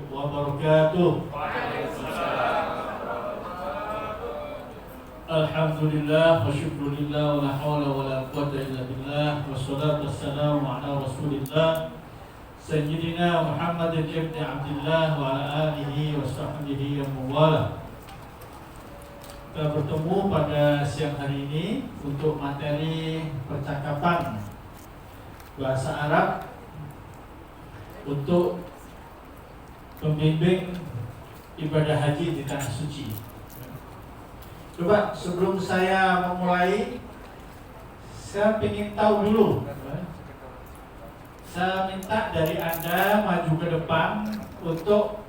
wabarakatuh. Alhamdulillah wa syukurillah wa la hawla wa la quwwata illa billah wassalatu wassalamu ala rasulillah Sayyidina Muhammadin ibn Abdillah wa ala alihi wa sahbihi wa muwala. Kita bertemu pada siang hari ini untuk materi percakapan bahasa Arab untuk membimbing ibadah haji di tanah suci. Coba sebelum saya memulai, saya ingin tahu dulu. Saya minta dari Anda maju ke depan untuk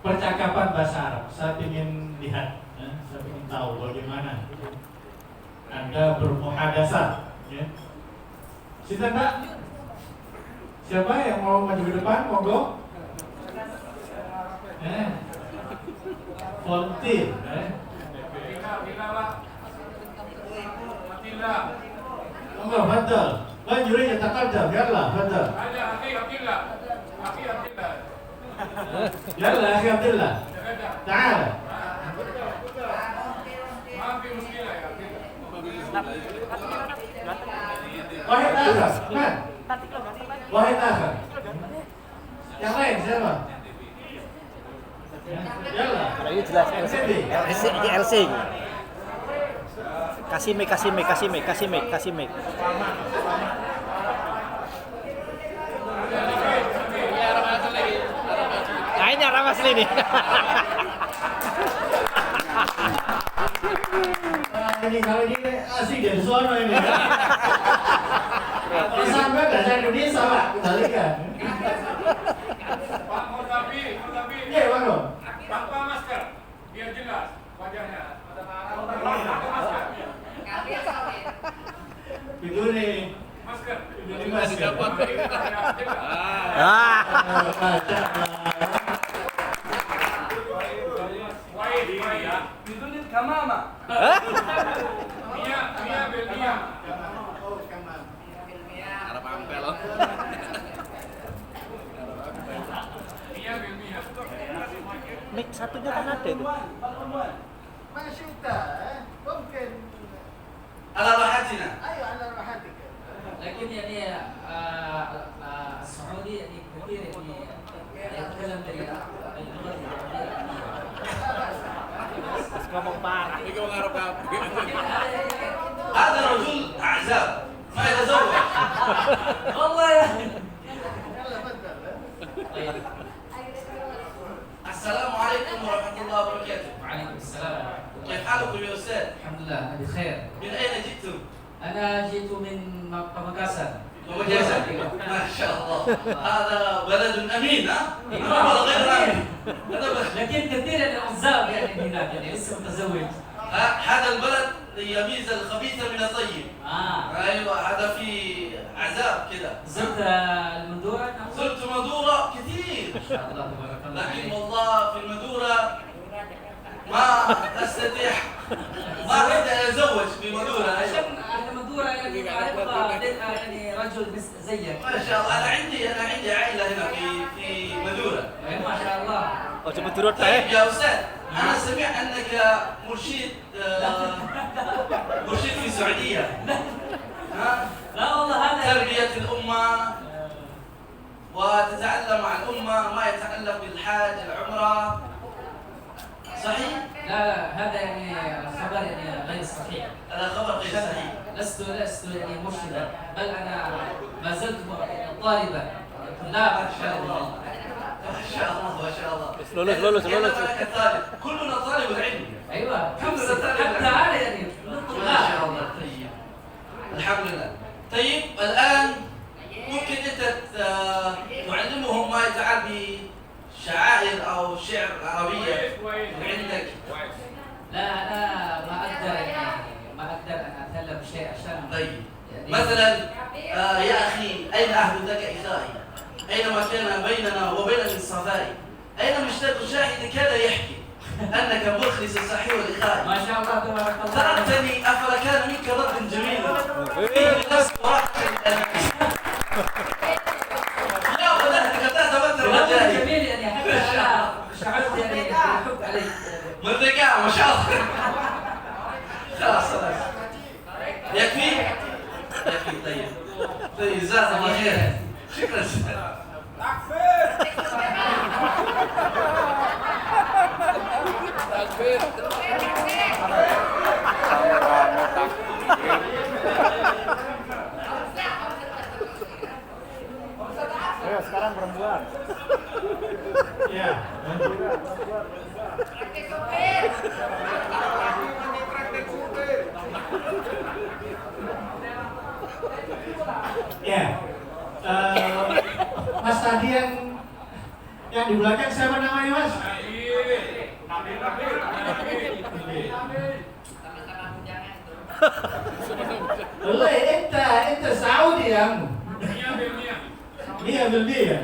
percakapan bahasa Arab. Saya ingin lihat, saya ingin tahu bagaimana Anda bermuhadasah. Silakan Pak. Siapa yang mau maju ke depan? Monggo. Volunteer. Monggo, fadal. Maju ya taqaddam, yalla, fadal. Yalla, akhi Abdullah. Ta'ala. Wahid akhar. Nah. Wahid akhar. Yang lain siapa? Yalla. Ini jelas LC. Kasih mic. Nah, ini arah asli nih. Ini kalau ini asik dari sono ini. Sampai bahasa Indonesia Pak, balikan. Pak Murtabi. Iya, Bang. Tanpa masker, biar jelas wajahnya. Itu nih. Masker. Ini masker. Ditulis kamama. Mia Belmia. Arab ampel. Mia Belmia. Mic satunya kan ada itu. Masih tak, mungkin. على راحتنا. Ayo, ala rahatik. لكن يعني السعودي يعني كثير يعني يتكلم باللغه العربيه. Terus ngomong parah. Ini kau ngarep apa? هذا رجل أعزاب ما يتزوج. والله يا Yalla, fadal. طيب. السلام عليكم ورحمة الله وبركاته. وعليكم السلام. كيف حالكم يا أستاذ؟ الحمد لله انا بخير. من أين جئتم؟ انا جئت من بامكاسا. ومجازا. ما شاء الله. هذا بلد أمين ها؟ أنا غير أمين. هذا بلد. لكن كثير العزاب يعني هناك يعني لسه متزوج. هذا البلد يميز الخبيث من الطيب. أيوة هذا في عذاب كذا. زرت المندوره؟ زرت مدورة كثير. ما شاء الله تبارك الله لكن عليك. والله في المدورة ما أستطيع ما أريد أن أتزوج في مدورة. عشان المندوره يعني معرفه يعني رجل زيك. ما شاء الله أنا عندي عائلة هنا في مدورة. ما شاء الله. Oh, coba turun طيب teh. يا أستاذ أنا سمعت أنك مرشد في السعودية. ها؟ لا والله هذا تربية الأمة وتتعلم مع الأمة ما يتعلق بالحاج العمرة صحيح؟ لا هذا يعني خبر يعني غير صحيح. هذا خبر غير صحيح. لست يعني مرشدا بل انا ما زلت طالبا طلاب ما شاء الله ما شاء الله ما شاء الله. لولس. كأنك طالب كلنا طالب العلم. ايوه كلنا طالب حتى العلم. انا يعني ما شاء الله طيب الحمد لله. طيب الآن ممكن أنت تعلمهم ما يتعلق بشعائر أو شعر عربية من عندك. لا انا ما اقدر ان اتكلم شيء عشان طيب يعني مثلا يا أخي أين أهلك إخائي؟ أينما كان بيننا وبين الصفاء أين مشتاق شاهد كان يحكي أنك مخلص صحيح والإخاء. ما شاء الله تبارك الله. تركتني أفلا كان منك رد جميل فيه نفس وراحة. لا بدأت بدأت رجل مجالي. جميل ما شاء الله. خلاص خلاص يكفي يكفي. طيب طيب جزاك الله خير. شكرا. Ayo sekarang perempuan. Ya. Ya. Mas tadi yang di belakang siapa namanya, Mas? Oleh ente Saudi yang. Iya beli ya.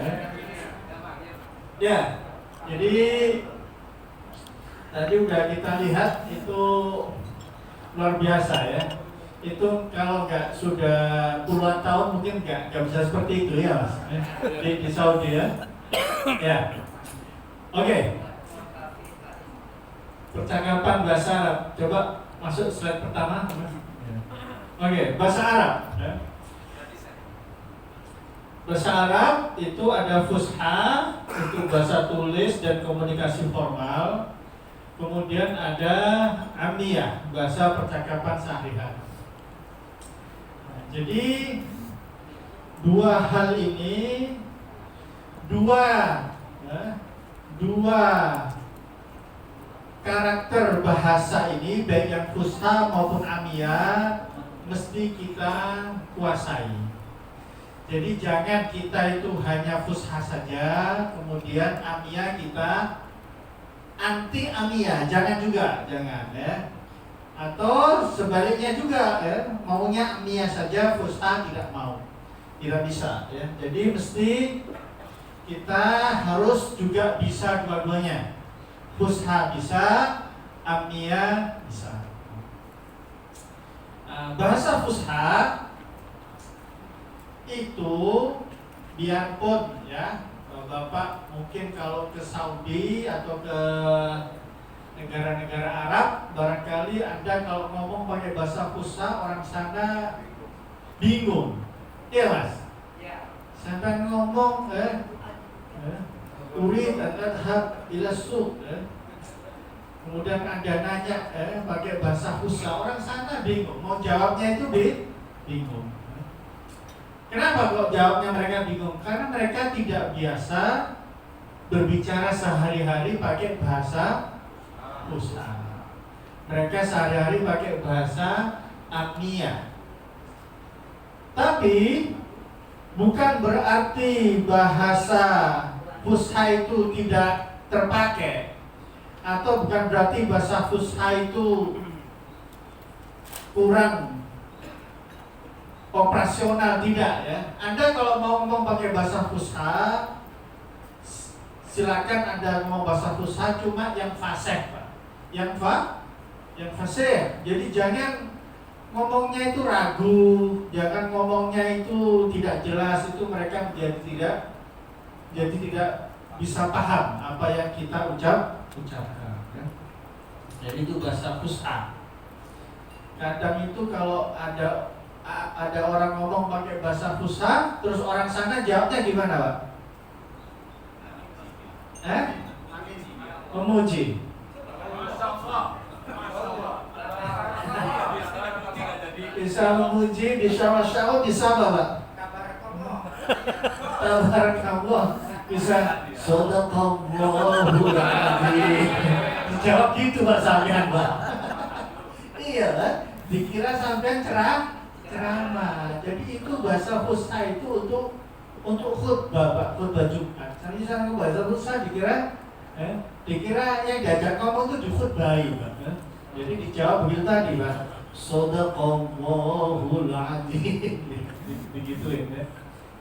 Ya. Jadi tadi udah kita lihat itu luar biasa ya. Itu kalau nggak sudah puluhan tahun mungkin nggak bisa seperti itu ya, Mas. Di Saudi ya. Ya. Oke. Percakapan bahasa Arab. Coba masuk slide pertama. Oke, bahasa Arab. Ya. Bahasa Arab itu ada fusha, itu bahasa tulis dan komunikasi formal. Kemudian ada amiyah, bahasa percakapan sehari-hari. Nah, jadi dua hal ini, dua karakter bahasa ini, baik yang fusha maupun amiyah, mesti kita kuasai. Jadi jangan kita itu hanya fusha saja, kemudian amiyah kita anti amiyah, jangan juga, jangan ya. Atau sebaliknya juga ya, maunya amiyah saja, fusha tidak mau, tidak bisa ya. Jadi mesti kita harus juga bisa dua-duanya, fusha bisa, amiyah bisa. Bahasa fusha itu biarpun ya Bapak mungkin kalau ke Saudi atau ke negara-negara Arab, barangkali Anda kalau ngomong pakai bahasa fusha orang sana bingung, iya Mas? Sampai ngomong urid adhab ila suq kemudian Anda nanya pakai bahasa fusha, orang sana bingung, mau jawabnya itu bingung. Kenapa kok jawabnya mereka bingung? Karena mereka tidak biasa berbicara sehari-hari pakai bahasa fusha. Mereka sehari-hari pakai bahasa amiyah. Tapi bukan berarti bahasa fusha itu tidak terpakai, atau bukan berarti bahasa fusha itu kurang operasional, tidak ya. Anda kalau mau ngomong pakai bahasa fusha, silakan Anda ngomong bahasa fusha, cuma yang fasih, Pak. Yang fasih. Jadi jangan ngomongnya itu ragu, jangan ngomongnya itu tidak jelas, itu mereka tidak bisa paham apa yang kita ucapkan ya. Jadi itu bahasa fusha. Kadang itu kalau ada orang ngomong pakai bahasa fusha, terus orang sana jawabnya gimana, Pak? Memuji. Bisa memuji, bisa masya Allah, bisa apa, Pak? Tabarakallah. Bisa sadaqallahul adzim. Dijawab gitu Pak sampean, Pak. Iya kan? Dikira sampean ceramah. Jadi itu bahasa fusha itu untuk khutbah, Pak, khutbah Jumat. Sana bahasa fusha dikira yang diajak ngomong itu dikhutbahi, Pak. Jadi dijawab begitu tadi, Pak. Shadaqallahul adzim. Begitu ya.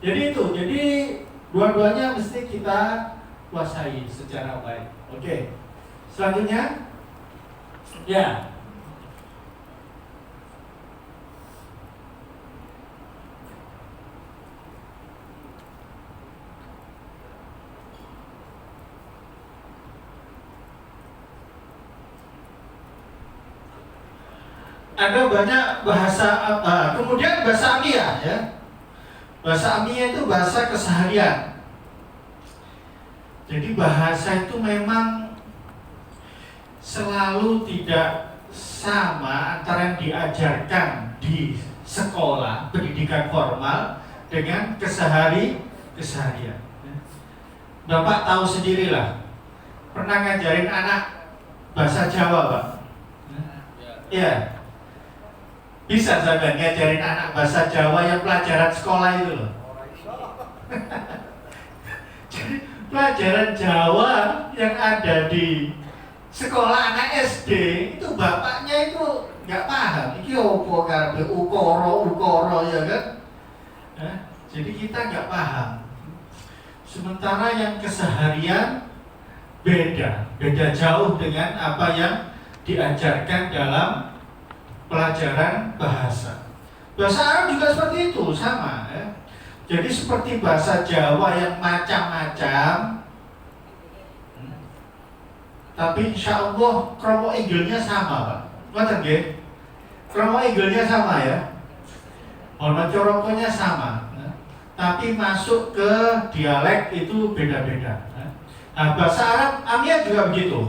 Jadi dua-duanya mesti kita kuasai secara baik. Oke. Selanjutnya ya. ada banyak bahasa, kemudian bahasa Amiyah ya. Bahasa Amiyah itu bahasa keseharian. Jadi bahasa itu memang selalu tidak sama antara yang diajarkan di sekolah pendidikan formal dengan keseharian. Bapak tahu sendirilah, pernah ngajarin anak bahasa Jawa, Pak? Ya. Bisa sampai ngajarin anak bahasa Jawa yang pelajaran sekolah itu loh. Jadi pelajaran Jawa yang ada di sekolah anak SD itu bapaknya itu nggak paham. Iki opo karepe ukoro ya kan? Jadi kita nggak paham. Sementara yang keseharian beda jauh dengan apa yang diajarkan dalam pelajaran bahasa. Bahasa Arab juga seperti itu, sama ya. Jadi seperti bahasa Jawa yang macam-macam, tapi insya Allah kromo inggilnya sama, Pak. Ngoten nggih? Kromo inggilnya sama ya. Ono corokonya sama. Tapi masuk ke dialek itu beda-beda. Nah, bahasa Arab Amiyah juga begitu.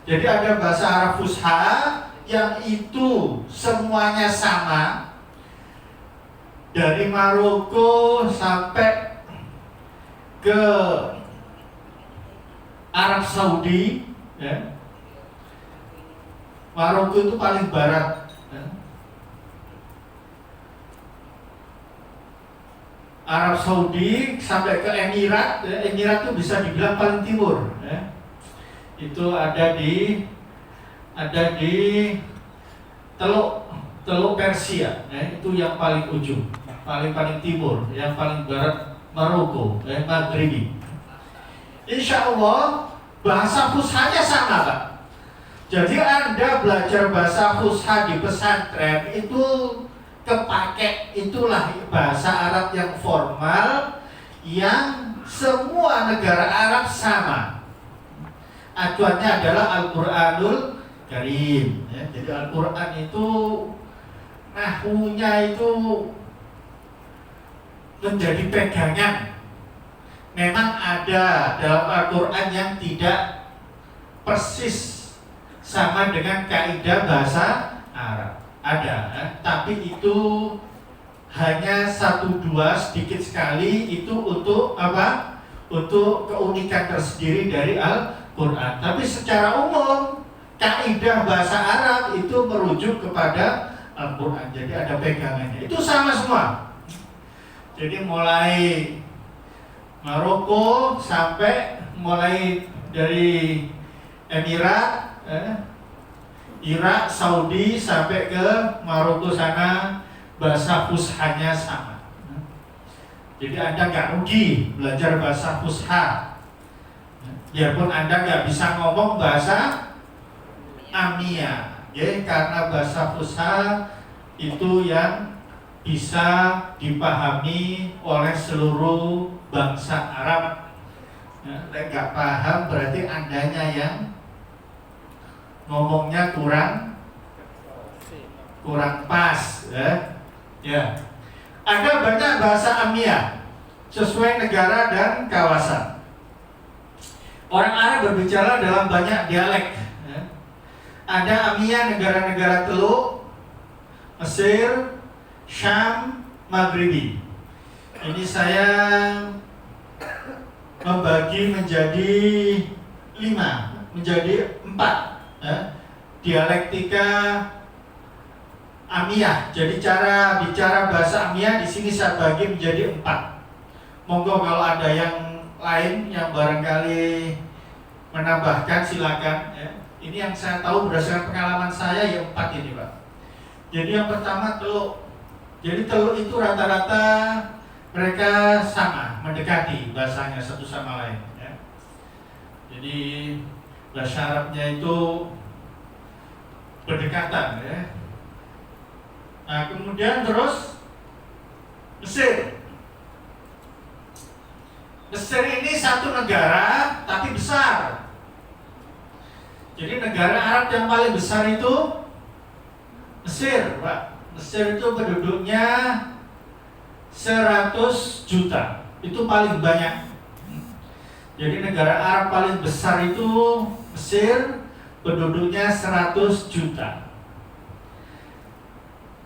Jadi ada bahasa Arab Fusha yang itu semuanya sama, dari Maroko sampai ke Arab Saudi ya. Maroko itu paling barat ya. Arab Saudi sampai ke Emirat ya. Emirat itu bisa dibilang paling timur ya. Itu ada di Teluk Persia ya, itu yang paling ujung, paling timur, yang paling barat Maroko, Maghribi. Insya Allah bahasa Fushanya sama, Pak. Jadi Anda belajar bahasa Fusha di pesantren itu kepake, itulah bahasa Arab yang formal yang semua negara Arab sama. Acuannya adalah Al-Quranul Karim ya. Jadi Al-Quran itu nahwunya itu menjadi pegangan. Memang ada dalam Al-Quran yang tidak persis sama dengan kaidah bahasa Arab. Ada ya. Tapi itu hanya 1-2 sedikit sekali, itu untuk apa? Untuk keunikan tersendiri dari Al-Quran. Tapi secara umum kaidah bahasa Arab itu merujuk kepada Al-Quran. Jadi ada pegangannya. Itu sama semua. Jadi mulai Maroko sampai mulai dari Emirat, Irak, Saudi sampai ke Maroko sana bahasa Fushanya sama. Jadi Anda nggak rugi belajar bahasa Fusha. Biarpun Anda nggak bisa ngomong bahasa Amiyah, ya, karena bahasa Fusha itu yang bisa dipahami oleh seluruh bangsa Arab. Nggak paham berarti Andanya yang ngomongnya kurang pas, ya. Ya. Ada banyak bahasa Amiyah sesuai negara dan kawasan. Orang Arab berbicara dalam banyak dialek. Ada Amiyah negara-negara Teluk, Mesir, Syam, Maghribi. Ini saya membagi menjadi 4 ya. Dialektika Amiyah. Jadi cara bicara bahasa Amiyah di sini saya bagi menjadi 4. Monggo kalau ada yang lain yang barangkali menambahkan silakan ya. Ini yang saya tahu berdasarkan pengalaman saya ya 4 ini, Pak. Jadi yang pertama Teluk. Jadi Teluk itu rata-rata mereka sama, mendekati bahasanya satu sama lain ya. Jadi bahasa Arabnya itu berdekatan ya. Nah, kemudian terus Mesir. Mesir ini satu negara tapi besar. Jadi negara Arab yang paling besar itu Mesir, Pak. Mesir itu penduduknya 100 juta. Itu paling banyak. Jadi negara Arab paling besar itu Mesir, penduduknya 100 juta.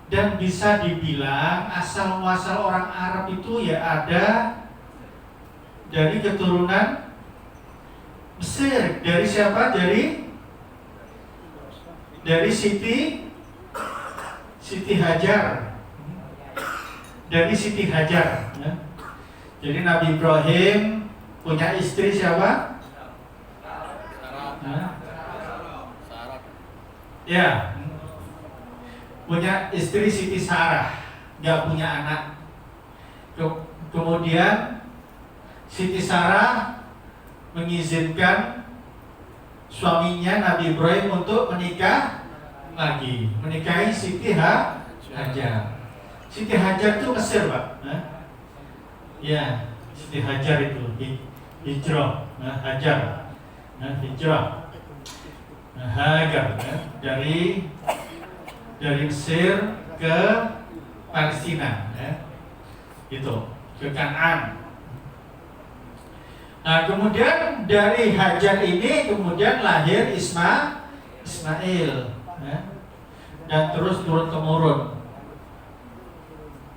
Dan bisa dibilang asal-muasal orang Arab itu ya ada dari keturunan Mesir. Dari siapa? Dari Siti Hajar. Dari Siti Hajar. Ya. Jadi Nabi Ibrahim punya istri siapa? Ya, punya istri Siti Sarah, nggak punya anak. Kemudian Siti Sarah mengizinkan suaminya Nabi Ibrahim untuk menikah lagi, menikahi Siti Hajar. Siti Hajar itu Mesir, Pak. Ya, Siti Hajar itu hijrah, Hajar, hijrah, Hagar, dari Mesir ke Palestina, gitu, ke Kanaan. Nah, kemudian dari Hajar ini kemudian lahir Ismail, dan terus turun temurun.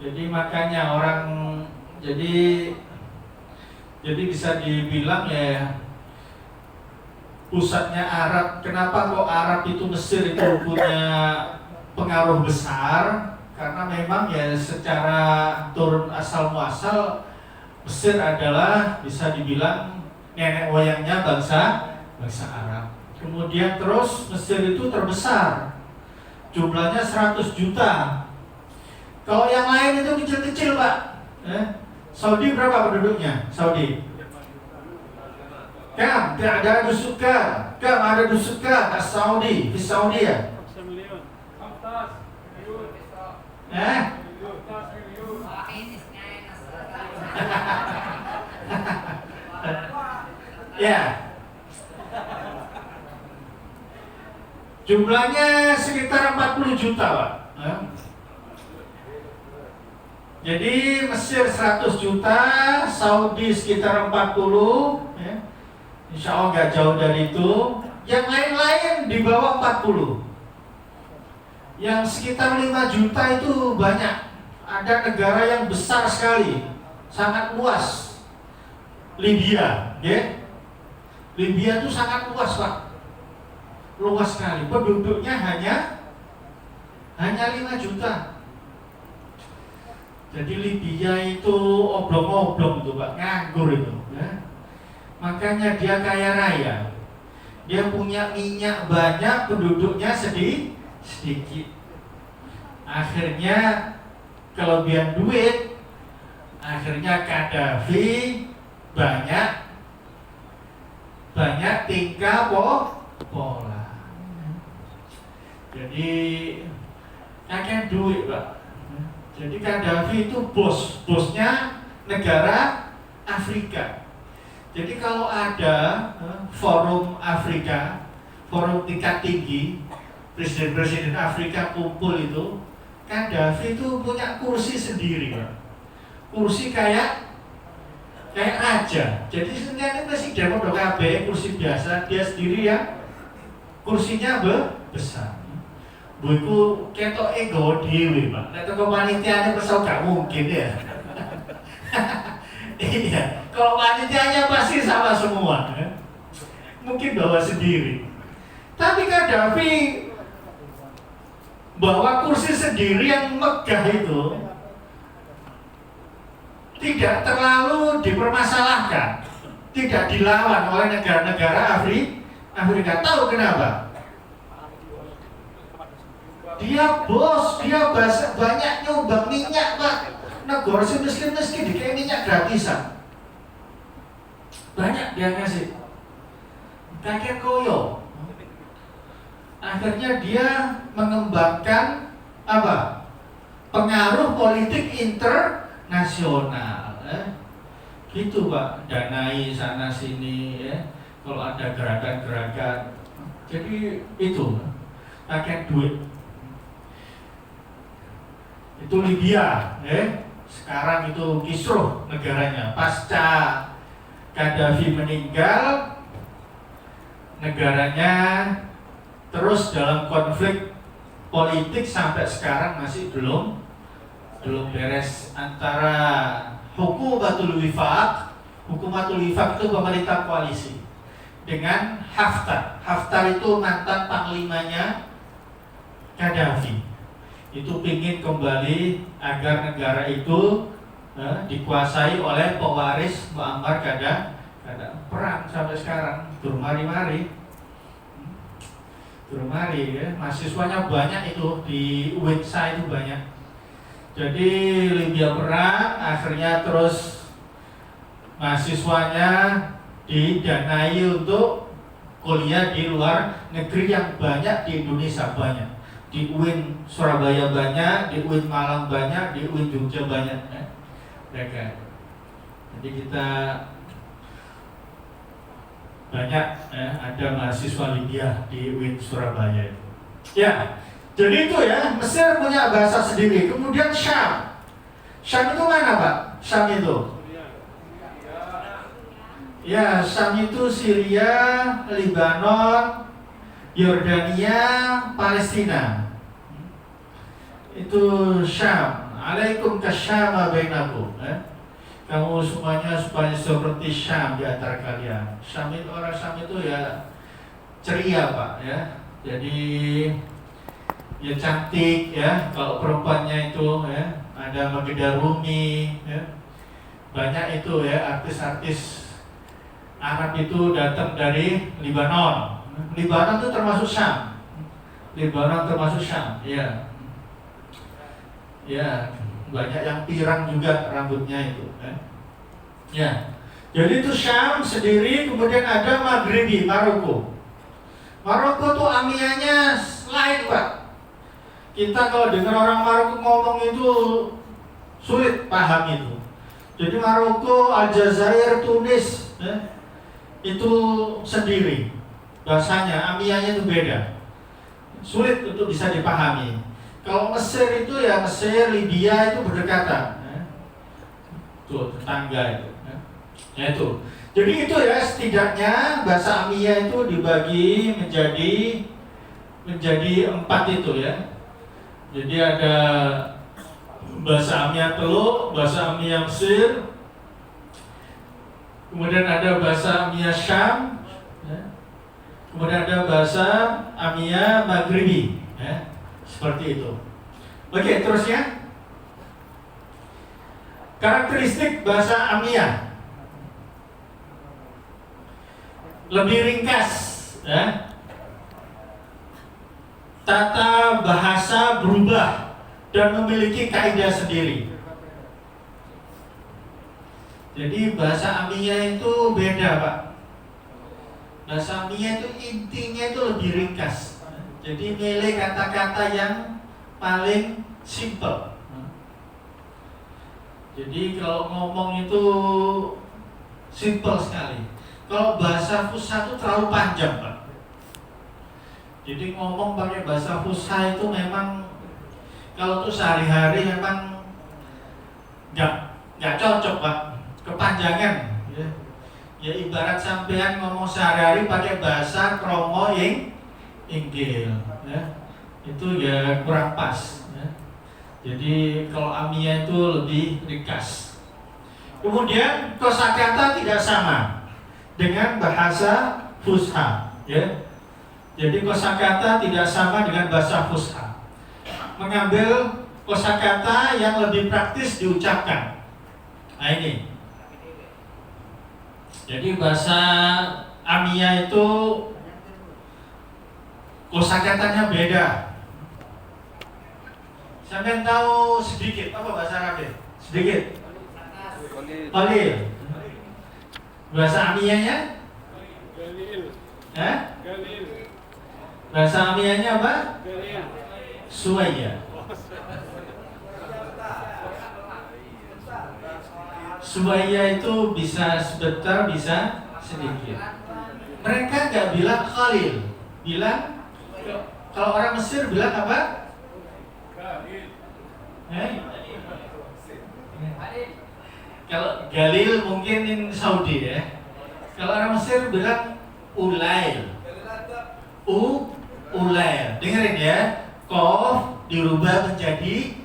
Jadi makanya orang jadi bisa dibilang ya pusatnya Arab. Kenapa kok Arab itu Mesir itu punya pengaruh besar? Karena memang ya secara turun asal muasal Mesir adalah bisa dibilang nenek moyangnya bangsa Arab. Kemudian terus Mesir itu terbesar, jumlahnya 100 juta. Kalau yang lain itu kecil-kecil, Pak. Saudi berapa penduduknya? Saudi. Kam ada dusukan, ada dusukan Saudi, di Saudi ya. Ya. Jumlahnya sekitar 40 juta, Pak. Jadi Mesir 100 juta, Saudi sekitar 40, ya. Insya Allah nggak jauh dari itu. Yang lain-lain di bawah 40. Yang sekitar 5 juta itu banyak. Ada negara yang besar sekali, sangat luas. Libya, ya. Libya itu sangat luas, Pak. Luas sekali. Penduduknya hanya 5 juta. Jadi Libya itu oblong-oblong itu, Pak, nganggur itu, ya. Makanya dia kaya raya. Dia punya minyak banyak, penduduknya sedikit. Akhirnya kelebihan duit, akhirnya Gaddafi banyak tingkah pola. Jadi kakek duit, Pak. Jadi Gaddafi itu bosnya negara Afrika. Jadi kalau ada forum Afrika, forum tingkat tinggi, presiden-presiden Afrika kumpul itu, Gaddafi itu punya kursi sendiri, Pak. Kursi kayak raja. Jadi sebenarnya presiden udah KB, kursi biasa, dia sendiri ya, kursinya besar. Buku ketok ego dewi, Pak. Nek teko panitiane pesau gak mungkin ya. Iya, kalau panitianya pasti sama semua, ya. Mungkin bawa sendiri. Tapi Gaddafi bawa kursi sendiri yang megah itu tidak terlalu dipermasalahkan, tidak dilawan oleh negara-negara Afrika. Tahu kenapa? Dia bos, dia banyak nyumbang minyak, Pak. Negara si miskin-miskin dikasih minyak gratisan. Banyak dia ngasih. Kakek koyo. Akhirnya dia mengembangkan apa? Pengaruh politik internasional. Gitu, Pak. Danai sana sini, ya. Kalau ada gerakan-gerakan. Jadi itu kakek duit. Itu Libya, sekarang itu kisruh negaranya. Pasca Gaddafi meninggal, negaranya terus dalam konflik politik sampai sekarang masih belum beres antara Hukumatul Wifaq itu pemerintah koalisi dengan Haftar. Haftar itu mantan panglimanya Gaddafi. Itu ingin kembali agar negara itu dikuasai oleh pewaris Muammar Gaddafi. Perang sampai sekarang bermari-mari ya. Mahasiswanya banyak itu di UINSA itu banyak. Jadi Libya perang, akhirnya terus mahasiswanya didanai untuk kuliah di luar negeri yang banyak di Indonesia banyak. Di UIN Surabaya banyak, di UIN Malang banyak, di UIN Jogja banyak. Mereka. Jadi kita banyak ada mahasiswa Libya di UIN Surabaya itu. Ya, jadi itu ya, Mesir punya bahasa sendiri. Kemudian Syam. Syam itu mana, Pak? Syam itu? Ya, Syam itu Syria, Lebanon, Yordania, Palestina. Itu Syam. Alaikum kasyama bainakum. Kamu semuanya supaya seperti Syam di antara kalian. Syam itu, orang Syam itu ya ceria, Pak, ya. Jadi ya cantik ya. Kalau perempuannya itu ya, ada Magda Rumi ya. Banyak itu ya artis-artis Arab itu datang dari Lebanon. Lebanon itu termasuk Syam. Lebanon termasuk Syam, ya. Ya, banyak yang pirang juga rambutnya itu. Ya, jadi itu Syam sendiri, kemudian ada Maghribi, Maroko. Maroko tuh amiyahnya lain, Pak. Kita kalau dengar orang Maroko ngomong itu sulit paham itu. Jadi Maroko, Aljazair, Tunis, itu sendiri. Bahasanya, amiyahnya itu beda. Sulit untuk bisa dipahami. Kalau Mesir itu ya Mesir, Libya itu berdekatan. Tuh, tetangga itu. Ya itu. Jadi itu ya setidaknya bahasa amiyah itu dibagi menjadi 4 itu ya. Jadi ada bahasa amiyah Teluk, bahasa amiyah Mesir, kemudian ada bahasa amiyah Syam, ya. Kemudian ada bahasa amiyah Maghribi, ya. Seperti itu. Oke, terusnya karakteristik bahasa amiyah lebih ringkas, ya. Tata bahasa berubah dan memiliki kaidah sendiri. Jadi bahasa amiyah itu beda, Pak. Bahasa amiyah itu intinya itu lebih ringkas. Jadi milih kata-kata yang paling simple. Jadi kalau ngomong itu simple sekali. Kalau bahasa Fusha itu terlalu panjang, Pak. Jadi ngomong pakai bahasa Fusha itu memang kalau tuh sehari-hari memang nggak cocok, Pak. Kepanjangan. Ya ibarat sampean ngomong sehari-hari pakai bahasa kromo inggil, ya. Itu ya kurang pas, ya. Jadi kalau amiyah itu lebih ringkas. Kemudian kosakata tidak sama dengan bahasa Fusha, ya. Jadi kosakata tidak sama dengan bahasa Fusha. Mengambil kosakata yang lebih praktis diucapkan. Nah ini. Jadi bahasa amiyah itu kosakatanya beda. Sampai tahu sedikit apa bahasa Arabnya? Sedikit. Qalil. Bahasa amiyahnya? Galil. Bahasa amiyahnya apa? Galil. Suwaya. Suwaya itu bisa sebentar, bisa sedikit. Mereka nggak bilang Khalil, bilang kalau orang Mesir bilang apa? Kalau Galil mungkin di Saudi ya. Kalau orang Mesir bilang Ulail. Ulail. Dengerin ya. Qaf dirubah menjadi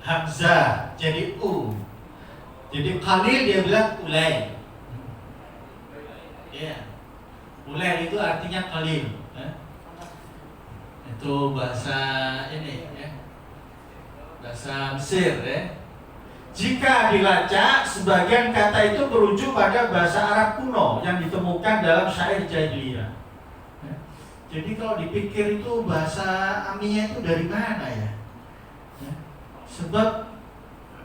hamzah, jadi u. Jadi Qalil dia bilang Ulail. Ya. Ulail itu artinya Qalil. Itu bahasa ini ya. Bahasa Mesir ya. Jika dilacak, sebagian kata itu merujuk pada bahasa Arab kuno yang ditemukan dalam syair jahiliyah. Jadi kalau dipikir itu bahasa Amiyah itu dari mana ya? Sebab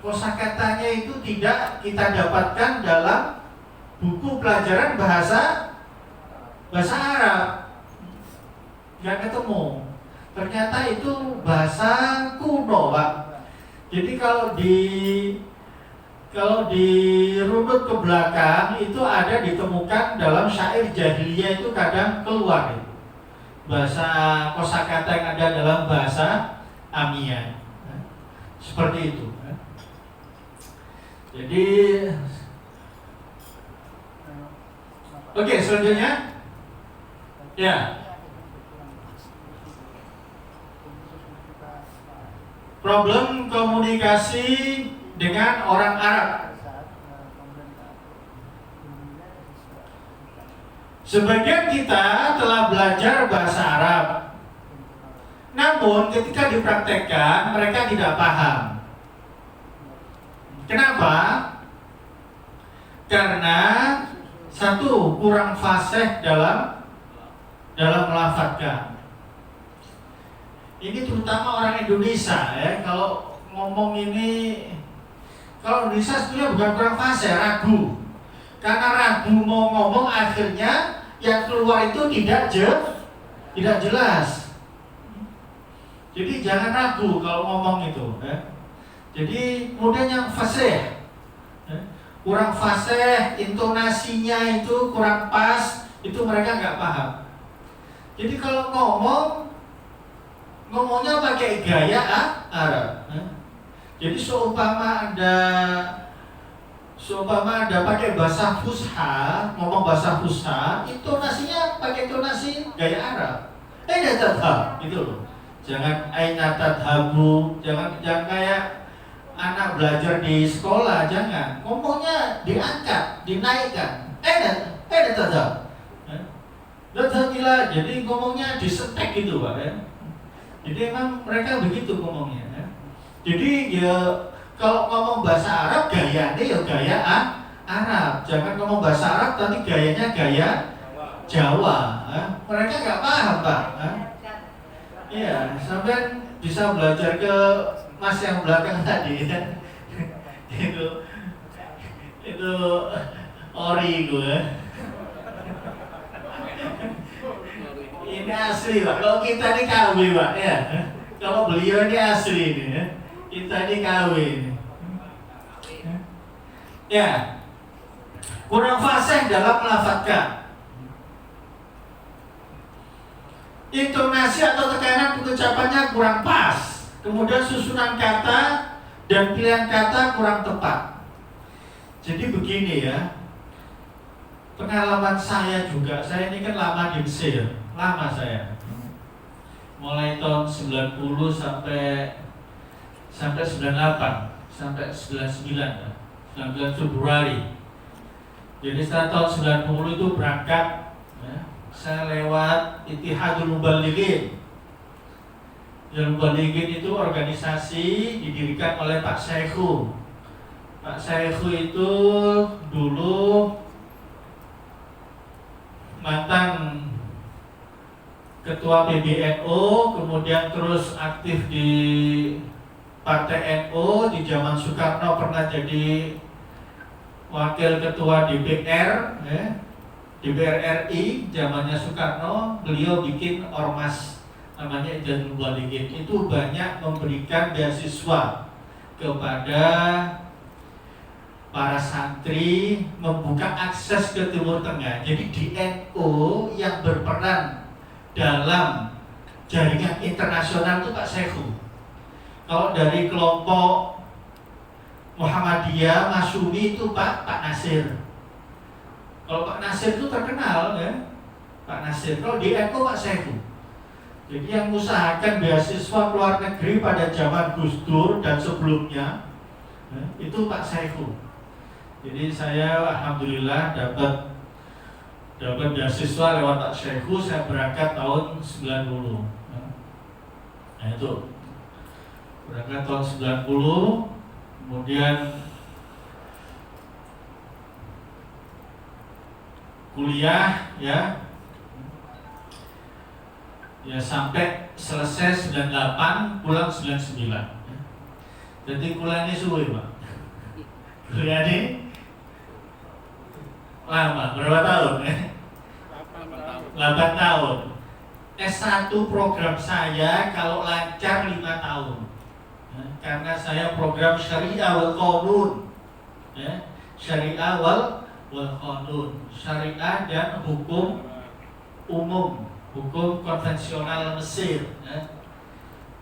kosakatanya itu tidak kita dapatkan dalam buku pelajaran bahasa Arab. Nggak ketemu. Ternyata itu bahasa kuno, Pak. Jadi kalau dirunut ke belakang itu ada ditemukan dalam syair jahiliyah itu kadang keluar itu. Bahasa kosakata yang ada dalam bahasa Amiyah. Seperti itu. Jadi oke, selanjutnya ya. Problem komunikasi dengan orang Arab. Sebagian kita telah belajar bahasa Arab, namun ketika dipraktekkan mereka tidak paham. Kenapa? Karena satu, kurang fasih dalam melafadzkan. Ini terutama orang Indonesia ya, kalau ngomong ini, kalau Indonesia sebenarnya bukan kurang fasih, ragu. Karena ragu mau ngomong, akhirnya yang keluar itu tidak jelas. Jadi jangan ragu kalau ngomong itu ya. Jadi kemudian yang fasih ya, kurang fasih, intonasinya itu kurang pas, itu mereka nggak paham. Jadi kalau ngomongnya pakai gaya Arab. Jadi seumpama ada pakai bahasa fusha, ngomong bahasa fusha, intonasinya pakai intonasi gaya Arab. Aina tadhab, gitu loh. Jangan aina tadhabu, jangan kayak anak belajar di sekolah, jangan. Ngomongnya diangkat, dinaikkan. Aina tadhab. Jadi ngomongnya disetek gitu, Pak ya. Jadi emang mereka begitu ngomongnya ya. Jadi ya kalau ngomong bahasa Arab gayanya ya gaya Arab. Jangan ngomong bahasa Arab tapi gayanya gaya Jawa ya. Mereka nggak paham, Pak ya. Iya, sampai bisa belajar ke Mas yang belakang tadi ya. itu ori gue. Ini asli, Pak. Kalau kita ini KW, Pak ya. Kalau beliau ini asli ini ya. Kita ini KW ini. Ya. Kurang fasih dalam melafadzkan. Intonasi atau tekanan pengucapannya kurang pas. Kemudian susunan kata dan pilihan kata kurang tepat. Jadi begini ya. Pengalaman saya juga, saya ini kan lama di Mesir. Lama saya. Mulai tahun 90 sampai 98, sampai 99 Februari. Jadi setelah tahun 90 itu berangkat ya, saya lewat Ittihadul Mubalighin. Mubalighin itu organisasi didirikan oleh Pak Syekhu. Pak Syekhu itu dulu mantan ketua PBNU, kemudian terus aktif di Partai NU, di zaman Soekarno pernah jadi wakil ketua DPR, DPR RI, zamannya Soekarno. Beliau bikin ormas namanya Ittihadul Mubalighin. Itu banyak memberikan beasiswa kepada para santri, membuka akses ke Timur Tengah. Jadi di NU yang berperan dalam jaringan internasional itu Pak Syekhu. Kalau dari kelompok Muhammadiyah, Masyumi itu Pak Nasir. Kalau Pak Nasir itu terkenal ya, Pak Nasir. Kalau di NU Pak Saihu. Jadi yang mengusahakan beasiswa luar negeri pada zaman Gus Dur dan sebelumnya ya, itu Pak Saihu. Jadi saya alhamdulillah dapat beasiswa lewat Pak Saihu. Saya berangkat tahun 90. Nah itu berangkat tahun 90, kemudian kuliah ya sampai selesai 98, pulang 99. Jadi kuliah ini suwe Pak. Kuliah ini lama, berapa tahun ya? 8 tahun. S1 program saya kalau lancar 5 tahun ya, karena saya program Syariah wal Qanun ya, Syariah wal Qanun, Syariah dan hukum umum, hukum konvensional Mesir ya.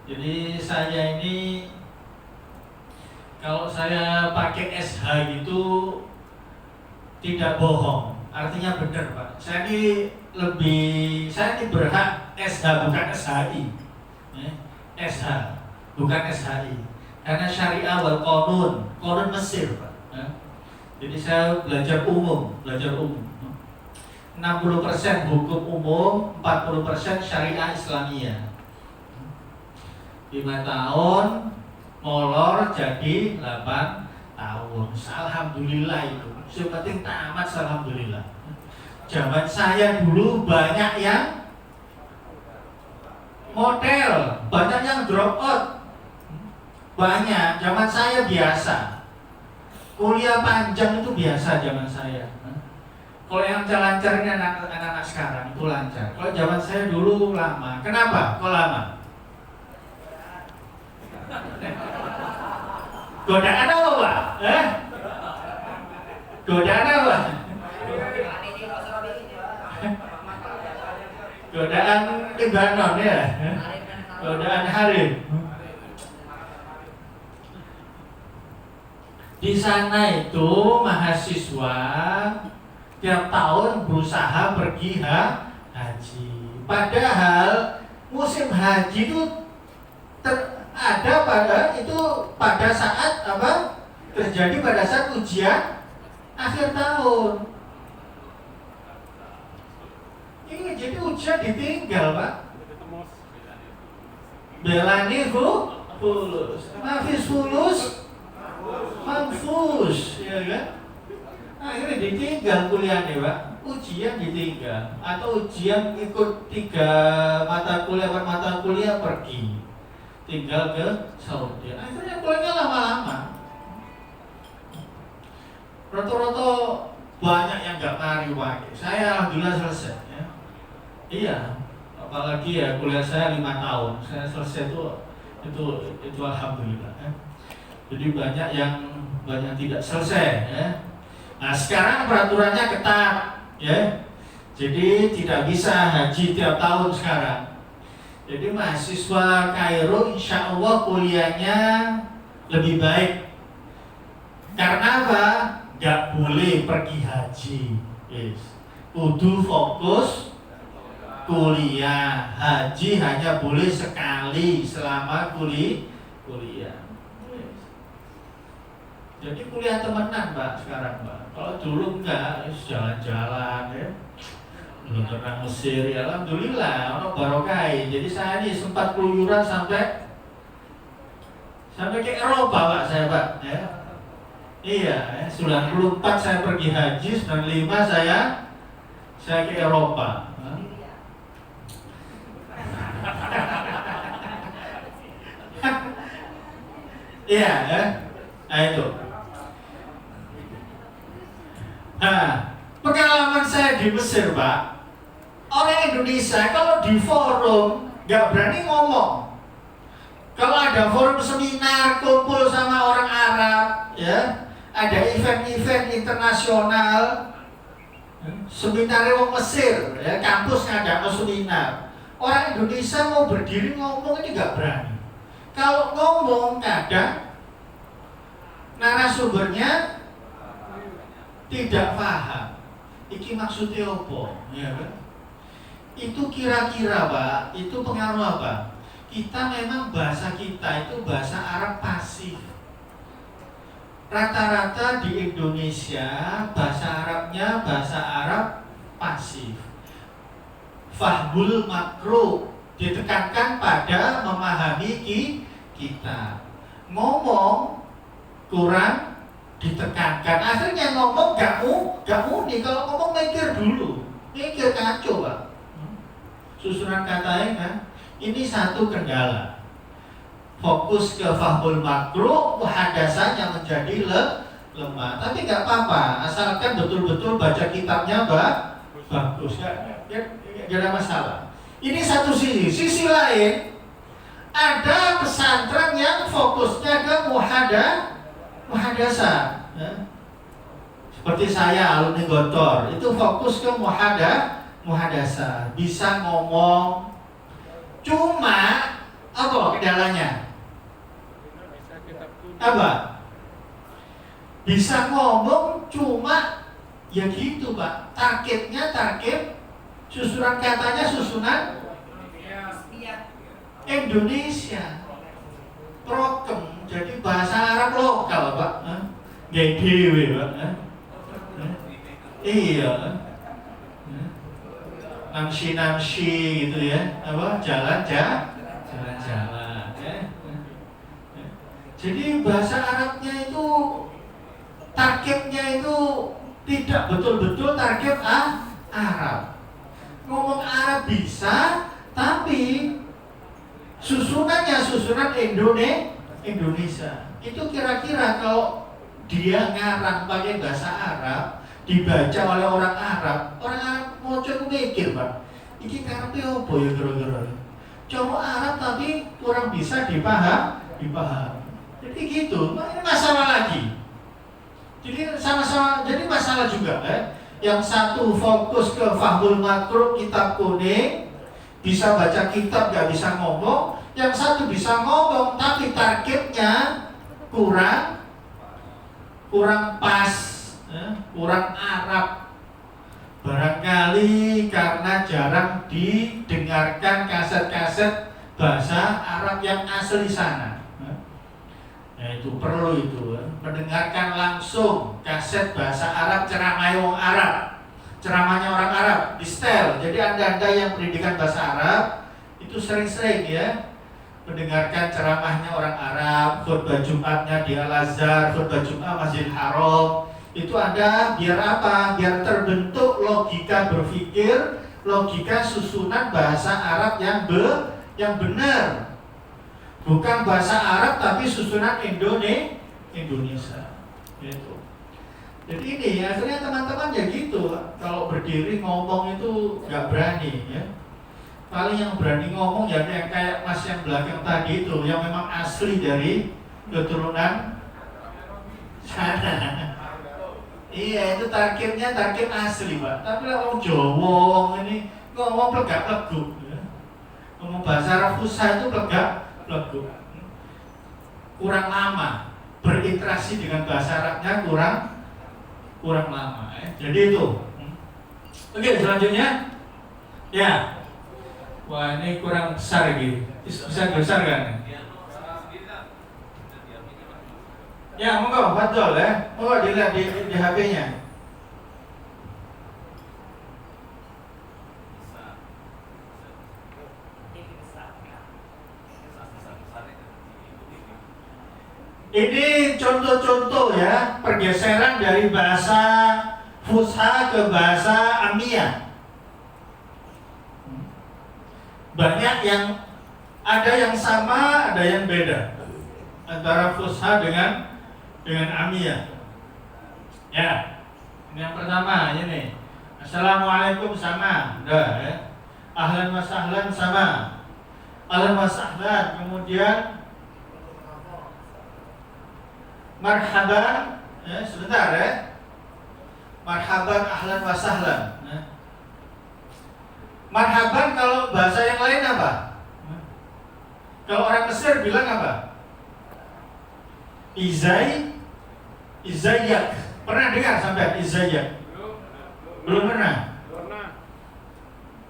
Jadi saya ini kalau saya pakai SH gitu tidak bohong, artinya benar Pak. Saya ini berhak SH bukan SHI ya. SH bukan SHI karena Syariah wal Qanun Mesir Pak ya. Jadi saya belajar umum 60% hukum umum, 40% Syariah Islamiyah. 5 tahun molor jadi 8 tahun. Alhamdulillah itu. Yang penting tamat alhamdulillah. Zaman saya dulu banyak yang model, banyak yang drop out. Banyak, zaman saya biasa. Kuliah panjang itu biasa zaman saya. Kalau yang lancar ini anak-anak sekarang itu lancar. Kalau zaman saya dulu lama. Kenapa? Kok lama? Godaan apa Pak? Godaan apa? Godaan Lebanon ya? Godaan Harim. Di sana itu mahasiswa tiap tahun berusaha pergi haji. Padahal musim haji itu pada saat apa? Terjadi pada saat ujian akhir tahun. Ini jadi ujian ditinggal Pak. Belani fulus, mafis fulus, manfus, ya kan? Akhirnya ditinggal kuliahnya Pak. Ujian ditinggal atau ujian ikut 3 mata kuliah pergi, tinggal ke Saudi. Akhirnya kuliahnya lama-lama. Rata-rata banyak yang nggak mari Pak. Saya alhamdulillah selesai. Ya. Iya, apalagi ya kuliah saya 5 tahun. Saya selesai itu alhamdulillah. Ya. Jadi banyak yang tidak selesai. Ya. Nah sekarang peraturannya ketat, ya. Jadi tidak bisa haji tiap tahun sekarang. Jadi mahasiswa Kairo insya Allah kuliahnya lebih baik. Karena apa? Gak boleh pergi haji. Yes. Kudu fokus kuliah. Haji hanya boleh sekali selama kuliah. Yes. Jadi kuliah temenan Pak sekarang Pak. Kalau dulu enggak, jalan-jalan ya. Belum pernah Mesir ya, alhamdulillah ono barokai. Jadi saya ini sempat keluyuran sampai ke Eropa Pak saya Pak ya. Iya, 94 saya pergi haji, 95 saya ke Eropa. Iya ya. Nah itu. Nah, pengalaman saya di Mesir Pak, orang Indonesia kalau di forum nggak berani ngomong. Kalau ada forum seminar kumpul sama orang Arab, ya, ada event-event internasional, seminar wong Mesir, ya, kampusnya ada seminar. Orang Indonesia mau berdiri ngomong ini nggak berani. Kalau ngomong kadang narasumbernya tidak paham. Iki maksudnya apa? Ya kan? Itu kira-kira Pak, itu pengaruh apa? Kita memang bahasa kita itu bahasa Arab pasif. Rata-rata di Indonesia bahasa Arabnya bahasa Arab pasif. Fahmul makro, ditekankan pada memahami kita. Ngomong kurang ditekankan. Akhirnya ngomong gak muni. Kalau ngomong mikir dulu, mikir kacau Pak. Susunan katanya kan, ini satu kendala. Fokus ke fahmul makro, muhadasahnya menjadi lemah. Tapi nggak apa-apa, asalkan betul-betul baca kitabnya bagus, nggak ada masalah. Ini satu sisi. Sisi lain, ada pesantren yang fokusnya ke muhadasah. Ya. Seperti saya alumni Gontor, itu fokus ke muhadasah, bisa ngomong. Cuma apa kendalanya? Apa? Bisa ngomong cuma ya gitu Pak. Target susunan katanya susunan Indonesia. Prokem jadi bahasa Arab lokal Pak. Gede Pak. Iya. Namsi gitu ya, apa jalan-jalan ya. Jadi bahasa Arabnya itu targetnya itu tidak betul-betul target Arab. Ngomong Arab bisa, tapi susunannya susunan Indonesia. Itu kira-kira kalau dia ngarang pakai bahasa Arab, dibaca oleh orang Arab mau coba mikir Pak, ini karepe apa ya kira-kira. Coba Arab tapi kurang bisa dipaham. Jadi gitu, ini masalah lagi. Jadi sama-sama, jadi masalah juga Yang satu fokus ke fahmul makro, kitab kuning, bisa baca kitab gak bisa ngomong. Yang satu bisa ngomong tapi targetnya kurang pas, kurang Arab. Barangkali karena jarang didengarkan kaset-kaset bahasa Arab yang asli sana. Ya itu perlu itu mendengarkan langsung kaset bahasa Arab, ceramahnya ceramahnya orang Arab di setel. Jadi anda yang pendidikan bahasa Arab itu sering-sering ya mendengarkan ceramahnya orang Arab, khutbah Jumatnya di Al-Azhar, khutbah Jumat Masjidil Haram. Itu ada biar apa? Biar terbentuk logika berpikir, logika susunan bahasa Arab yang benar. Bukan bahasa Arab tapi susunan Indonesia. Gitu. Jadi ini akhirnya teman-teman ya gitu. Kalau berdiri ngomong itu nggak berani ya. Paling yang berani ngomong ya kayak Mas yang belakang tadi itu, yang memang asli dari keturunan sana. Iya, itu target asli Pak. Tapi kalau Jawa ini ngomong plegak-pleguk ya. Ngomong bahasa Arab Fusha itu plegak-pleguk. Kurang lama berinteraksi dengan bahasa Arabnya, kurang lama Jadi itu. Oke, selanjutnya. Ya. Wah, ini kurang besar gitu. Bisa besar kan? Ya, monggo, betul ya. Monggo dilihat di HP-nya. Ini contoh-contoh ya, pergeseran dari bahasa Fusha ke bahasa Amiyah. Banyak yang ada yang sama, ada yang beda antara Fusha dengan Amiyah. Ya, ini yang pertama ini. Assalamualaikum sama, udah ya. Ahlan wa sahlan sama. Ahlan wa sahlan, kemudian marhaban, ya, sebentar ya. Marhaban, ahlan wa sahlan. Ya. Marhaban kalau bahasa yang lain apa? Kalau orang Mesir bilang apa? Izayyak. Pernah dengar sampai Izayyak? Belum pernah.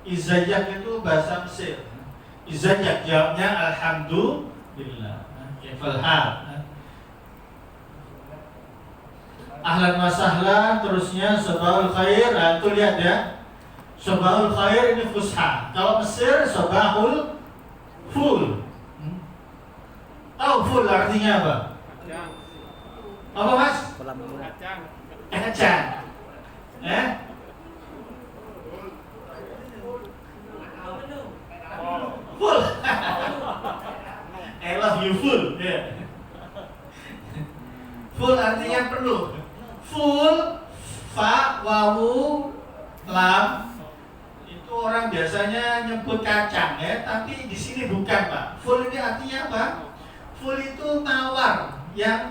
Izayyak itu bahasa Mesir. Izayyak jawabnya alhamdulillah. Kaifal hal. Ahlan wa sahlan, terusnya sabahul khair. Nah, itu lihat ya. Sabahul khair ini fusha. Kalau Mesir sabahul full. Tahu full artinya apa? Apa Mas? Kacang. Full. I love you full. Yeah. Full artinya penuh. Full, fa, wawu, lam. Itu orang biasanya nyebut kacang ya, tapi di sini bukan Pak. Full ini artinya apa? Full itu tawar yang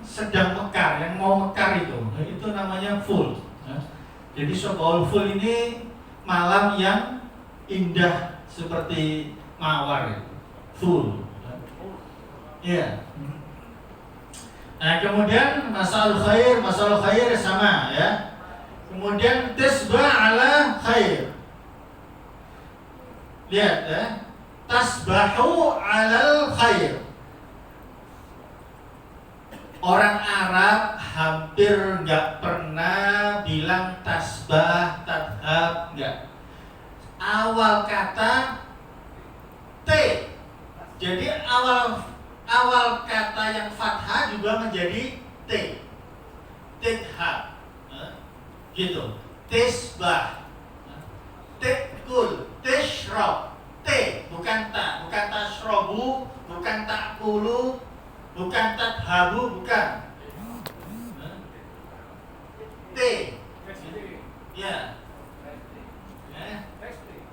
sedang mekar, yang mau mekar itu namanya full. Jadi sabahul full ini malam yang indah seperti mawar, full. Ya. Nah kemudian masaul khair sama ya. Kemudian tasbah ala khair. Lihat ya. Tasbahu alal khair. Orang Arab hampir nggak pernah bilang tasbah, tadhab, nggak. Awal kata T. Jadi awal kata yang fathah juga menjadi T. Tidhab. Gitu. Tisbah. Tikul, tishrab. T, bukan ta, bukan tashrobu, bukan ta'kulu, bukan tadhabu, bukan. T. Ya.